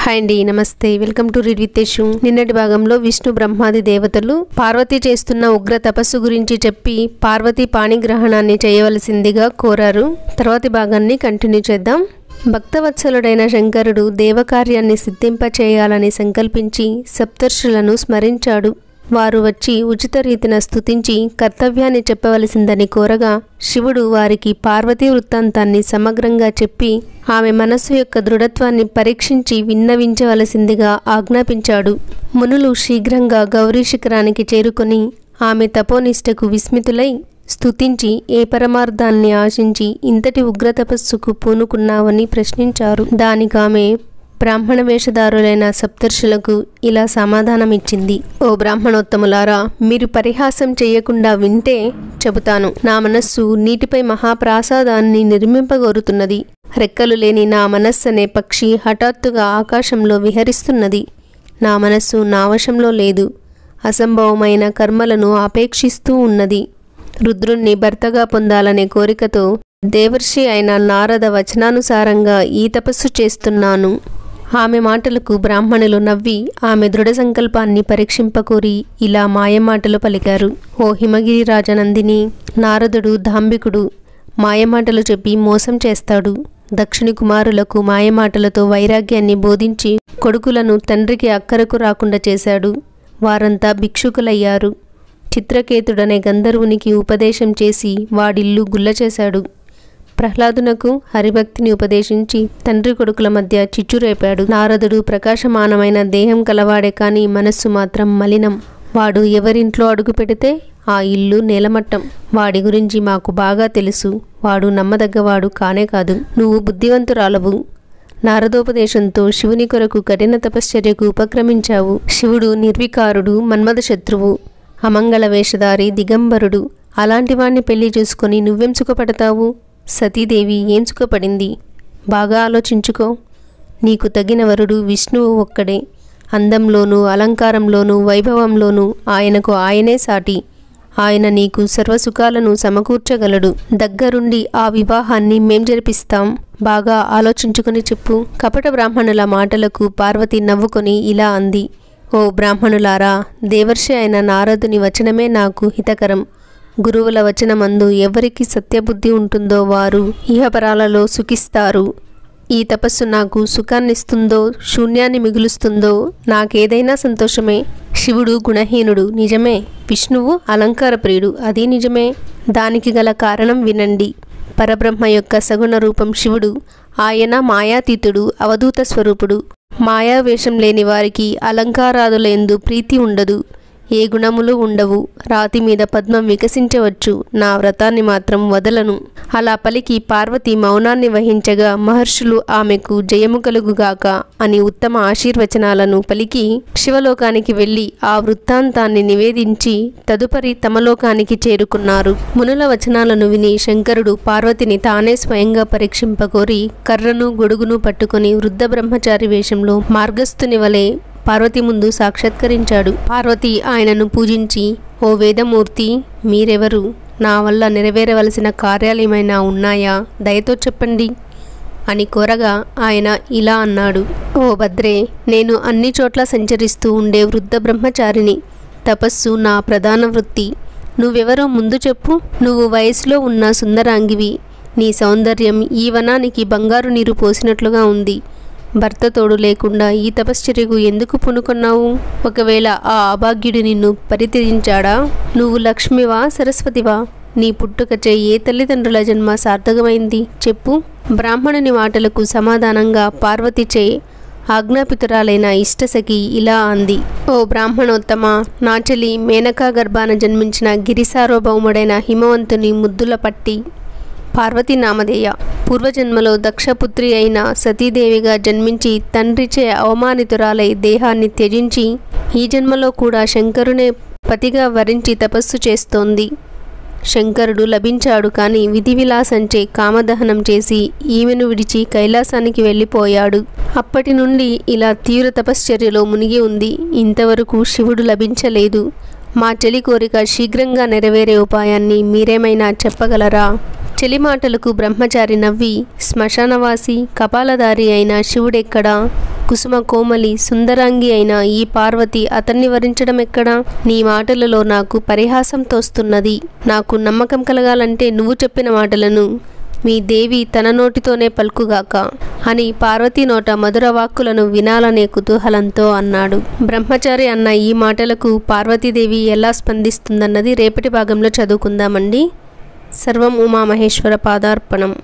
Hi అండి, నమస్తే. Welcome to read with Yashu. నిన్నటి భాగంలో విష్ణు బ్రహ్మాది దేవతలు పార్వతి చేస్తున్న ఉగ్ర తపస్సు గురించి చెప్పి పార్వతి పాణిగ్రహణాన్ని చేయవలసిందిగా కోరారు. తర్వాతి భాగాన్ని కంటిన్యూ చేద్దాం. భక్తవత్సలుడైన శంకరుడు దేవకార్యాన్ని సిద్ధింపచేయాలని సంకల్పించి సప్తర్షులను స్మరించాడు. వారు వచ్చి ఉచిత రీతిన స్తుతించి కర్తవ్యాన్ని చెప్పవలసిందని కోరగా శివుడు వారికి పార్వతీ వృత్తాంతాన్ని సమగ్రంగా చెప్పి ఆమె మనస్సు యొక్క దృఢత్వాన్ని పరీక్షించి విన్నవించవలసిందిగా ఆజ్ఞాపించాడు. మునులు శీఘ్రంగా గౌరీ శిఖరానికి చేరుకొని ఆమె తపోనిష్టకు విస్మితులై స్తుతించి ఏ పరమార్థాన్ని ఆశించి ఇంతటి ఉగ్రతపస్సుకు పూనుకున్నావని ప్రశ్నించారు. దానికామె బ్రాహ్మణ వేషధారులైన సప్తర్షులకు ఇలా సమాధానమిచ్చింది. ఓ బ్రాహ్మణోత్తములారా, మీరు పరిహాసం చేయకుండా వింటే చెబుతాను. నా మనస్సు నీటిపై మహాప్రాసాదాన్ని నిర్మింపగోరుతున్నది. రెక్కలు లేని నా మనస్సు అనే పక్షి హఠాత్తుగా ఆకాశంలో విహరిస్తున్నది. నా మనస్సు నా వశంలో లేదు. అసంభవమైన కర్మలను ఆపేక్షిస్తూ ఉన్నది. రుద్రుణ్ణి భర్తగా పొందాలనే కోరికతో దేవర్షి అయిన నారద వచనానుసారంగా ఈ తపస్సు చేస్తున్నాను. ఆమె మాటలకు బ్రాహ్మణులు నవ్వి ఆమె దృఢ సంకల్పాన్ని పరీక్షింపకోరి ఇలా మాయమాటలు పలికారు. ఓ హిమగిరి రాజనందిని, నారదుడు ధాంబికుడు. మాయమాటలు చెప్పి మోసం చేస్తాడు. దక్షిణి కుమారులకు మాయమాటలతో వైరాగ్యాన్ని బోధించి కొడుకులను తండ్రికి అక్కరకు రాకుండా చేశాడు. వారంతా భిక్షుకులయ్యారు. చిత్రకేతుడనే గంధర్వునికి ఉపదేశం చేసి వాడిల్లు గుల్ల చేశాడు. ప్రహ్లాదునకు హరిభక్తిని ఉపదేశించి తండ్రి కొడుకుల మధ్య చిచ్చురేపాడు. నారదుడు ప్రకాశమానమైన దేహం కలవాడే కానీ మనస్సు మాత్రం మలినం. వాడు ఎవరింట్లో అడుగు పెడితే ఆ ఇల్లు నేలమట్టం. వాడి గురించి మాకు బాగా తెలుసు. వాడు నమ్మదగ్గవాడు కానే కాదు. నువ్వు బుద్ధివంతురాలవు. నారదోపదేశంతో శివుని కొరకు కఠిన తపశ్చర్యకు ఉపక్రమించావు. శివుడు నిర్వికారుడు, మన్మథ శత్రువు, అమంగళ వేషధారి, దిగంబరుడు. అలాంటి వాణ్ణి పెళ్లి చేసుకొని నువ్వేం సుఖపడతావు? సతీదేవి ఏం సుఖపడింది? బాగా ఆలోచించుకో. నీకు తగిన వరుడు విష్ణువు ఒక్కడే. అందంలోనూ అలంకారంలోనూ వైభవంలోనూ ఆయనకు ఆయనే సాటి. ఆయన నీకు సర్వసుఖాలను సమకూర్చగలడు. దగ్గరుండి ఆ వివాహాన్ని మేం జరిపిస్తాం. బాగా ఆలోచించుకొని చెప్పు. కపట బ్రాహ్మణుల మాటలకు పార్వతి నవ్వుకొని ఇలా అంది. ఓ బ్రాహ్మణులారా, దేవర్షి అయిన నారదుని వచనమే నాకు హితకరం. గురువుల వచనమందు ఎవరికి సత్యబుద్ధి ఉంటుందో వారు ఇహపరాలలో సుఖిస్తారు. ఈ తపస్సు నాకు సుఖాన్నిస్తుందో శూన్యాన్ని మిగులుస్తుందో నాకేదైనా సంతోషమే. శివుడు గుణహీనుడు, నిజమే. విష్ణువు అలంకార ప్రియుడు, అది నిజమే. దానికి గల కారణం వినండి. పరబ్రహ్మ యొక్క సగుణ రూపం శివుడు. ఆయన మాయాతీతుడు, అవధూత స్వరూపుడు. మాయావేషం లేని వారికి అలంకారాదులందు ప్రీతి ఉండదు. ఏ గుణములు ఉండవు. రాతి మీద పద్మం వికసించవచ్చు, నా వ్రతాన్ని మాత్రం వదలను. అలా పలికి పార్వతి మౌనాన్ని వహించగా మహర్షులు ఆమెకు జయము కలుగుగాక అని ఉత్తమ ఆశీర్వచనాలను పలికి శివలోకానికి వెళ్ళి ఆ వృత్తాంతాన్ని నివేదించి తదుపరి తమ లోకానికి చేరుకున్నారు. మునుల వచనాలను విని శంకరుడు పార్వతిని తానే స్వయంగా పరీక్షింపకోరి కర్రను గొడుగును పట్టుకొని వృద్ధ బ్రహ్మచారి వేషంలో మార్గస్థుని వలె పార్వతి ముందు సాక్షాత్కరించాడు. పార్వతి ఆయనను పూజించి, ఓ వేదమూర్తి, మీరెవరు? నా వల్ల నెరవేరవలసిన కార్యాలయమైనా ఉన్నాయా? దయతో చెప్పండి అని కోరగా ఆయన ఇలా అన్నాడు. ఓ భద్రే, నేను అన్ని చోట్ల సంచరిస్తూ ఉండే వృద్ధ బ్రహ్మచారిని. తపస్సు నా ప్రధాన వృత్తి. నువ్వెవరో ముందు చెప్పు. నువ్వు వయసులో ఉన్న సుందరాంగివి. నీ సౌందర్యం ఈ వనానికి బంగారు నీరు పోసినట్లుగా ఉంది. భర్త తోడు లేకుండా ఈ తపశ్చర్యకు ఎందుకు పూనుకున్నావు? ఒకవేళ ఆ అభాగ్యుడు నిన్ను పరిత్యజించాడా? నువ్వు లక్ష్మివా, సరస్వతివా? నీ పుట్టుకచే ఏ తల్లిదండ్రుల జన్మ సార్థకమైంది చెప్పు. బ్రాహ్మణుని మాటలకు సమాధానంగా పార్వతిచే ఆజ్ఞాపితురాలైన ఇష్టసఖి ఇలా అంది. ఓ బ్రాహ్మణోత్తమ, నా చెల్లి మేనకా గర్భాన జన్మించిన గిరిసార్వభౌముడైన హిమవంతుని ముద్దుల పట్టి పార్వతీ నామధేయ. పూర్వజన్మలో దక్షపుత్రి అయిన సతీదేవిగా జన్మించి తండ్రిచే అవమానితురాలై దేహాన్ని త్యజించి ఈ జన్మలో కూడా శంకరునే పతిగా వరించి తపస్సు చేస్తోంది. శంకరుడు లభించాడు కానీ విధి విలాసంచే కామదహనం చేసి ఈమెను విడిచి కైలాసానికి వెళ్ళిపోయాడు. అప్పటి నుండి ఇలా తీవ్ర తపశ్చర్యలో మునిగి ఉంది. ఇంతవరకు శివుడు లభించలేదు. మా చెలి కోరిక శీఘ్రంగా నెరవేరే ఉపాయాన్ని మీరేమైనా చెప్పగలరా? చెలి మాటలకు బ్రహ్మచారి నవ్వి, శ్మశానవాసి కపాలధారి అయిన శివుడెక్కడా? కుసుమ కోమలి సుందరాంగి అయిన ఈ పార్వతి అతన్ని వరించడం ఎక్కడా? నీ మాటలలో నాకు పరిహాసం తోస్తున్నది. నాకు నమ్మకం కలగాలంటే నువ్వు చెప్పిన మాటలను మీ దేవి తన నోటితోనే పలుకుగాక అని పార్వతీ నోట మధుర వాక్కులను వినాలనే కుతూహలంతో అన్నాడు. బ్రహ్మచారి అన్న ఈ మాటలకు పార్వతీదేవి ఎలా స్పందిస్తుందన్నది రేపటి భాగంలో చదువుకుందామండి. సర్వం ఉమామహేశ్వర పాదార్పణం.